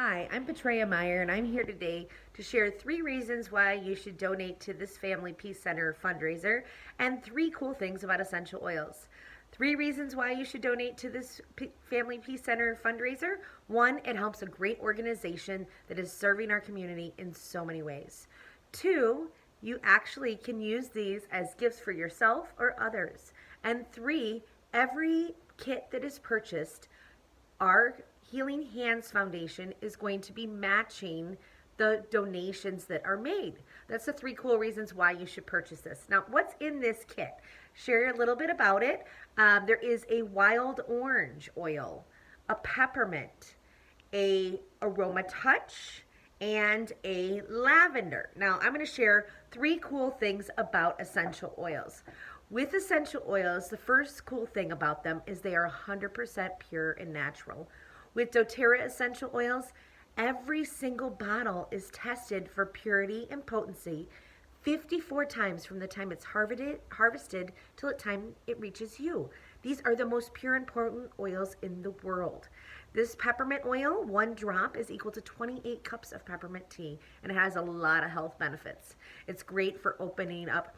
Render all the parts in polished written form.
Hi, I'm Petrea Meyer, and I'm here today to share 3 reasons why you should donate to this Family Peace Center fundraiser and 3 cool things about essential oils. 3 reasons why you should donate to this Family Peace Center fundraiser. 1, it helps a great organization that is serving our community in so many ways. 2, you actually can use these as gifts for yourself or others. And 3, every kit that is purchased, our Healing Hands Foundation is going to be matching the donations that are made. That's the 3 cool reasons why you should purchase this. Now, what's in this kit? Share a little bit about it. There is a wild orange oil, a peppermint, a AromaTouch, and a lavender. Now, I'm going to share 3 cool things about essential oils. With essential oils, the first cool thing about them is they are 100% pure and natural. With dōTERRA essential oils, every single bottle is tested for purity and potency 54 times from the time it's harvested till the time it reaches you. These are the most pure and potent oils in the world. This peppermint oil, 1 drop is equal to 28 cups of peppermint tea, and it has a lot of health benefits. It's great for opening up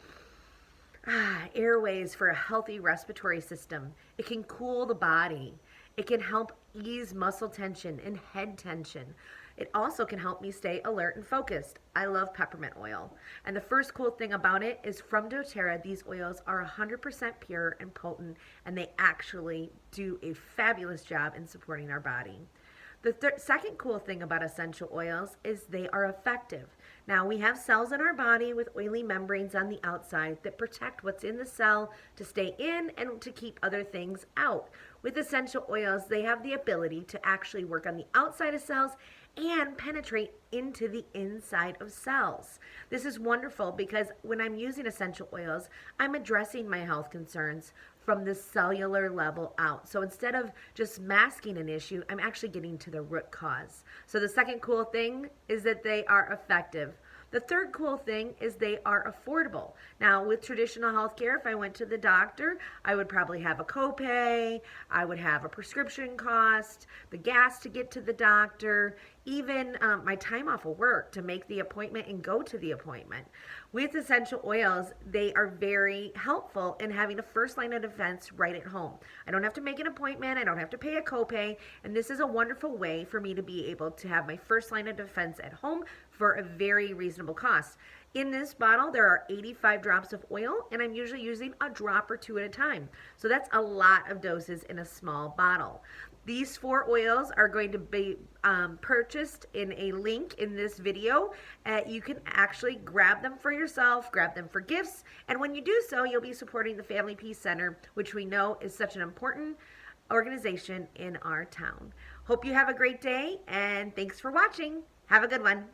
airways for a healthy respiratory system. It can cool the body. It can help ease muscle tension and head tension. It also can help me stay alert and focused. I love peppermint oil. And the first cool thing about it is from dōTERRA, these oils are 100% pure and potent, and they actually do a fabulous job in supporting our body. The second cool thing about essential oils is they are effective. Now, we have cells in our body with oily membranes on the outside that protect what's in the cell to stay in and to keep other things out. With essential oils, they have the ability to actually work on the outside of cells and penetrate into the inside of cells. This is wonderful because when I'm using essential oils, I'm addressing my health concerns from the cellular level out. So instead of just masking an issue, I'm actually getting to the root cause. So the second cool thing is that they are effective. The third cool thing is they are affordable. Now, with traditional healthcare, if I went to the doctor, I would probably have a copay, I would have a prescription cost, the gas to get to the doctor, even my time off of work to make the appointment and go to the appointment. With essential oils, they are very helpful in having a first line of defense right at home. I don't have to make an appointment, I don't have to pay a copay, and this is a wonderful way for me to be able to have my first line of defense at home for a very reasonable cost. In this bottle, there are 85 drops of oil, and I'm usually using a drop or 2 at a time. So that's a lot of doses in a small bottle. These 4 oils are going to be purchased in a link in this video. You can actually grab them for yourself, grab them for gifts, and when you do so, you'll be supporting the Family Peace Center, which we know is such an important organization in our town. Hope you have a great day, and thanks for watching. Have a good one.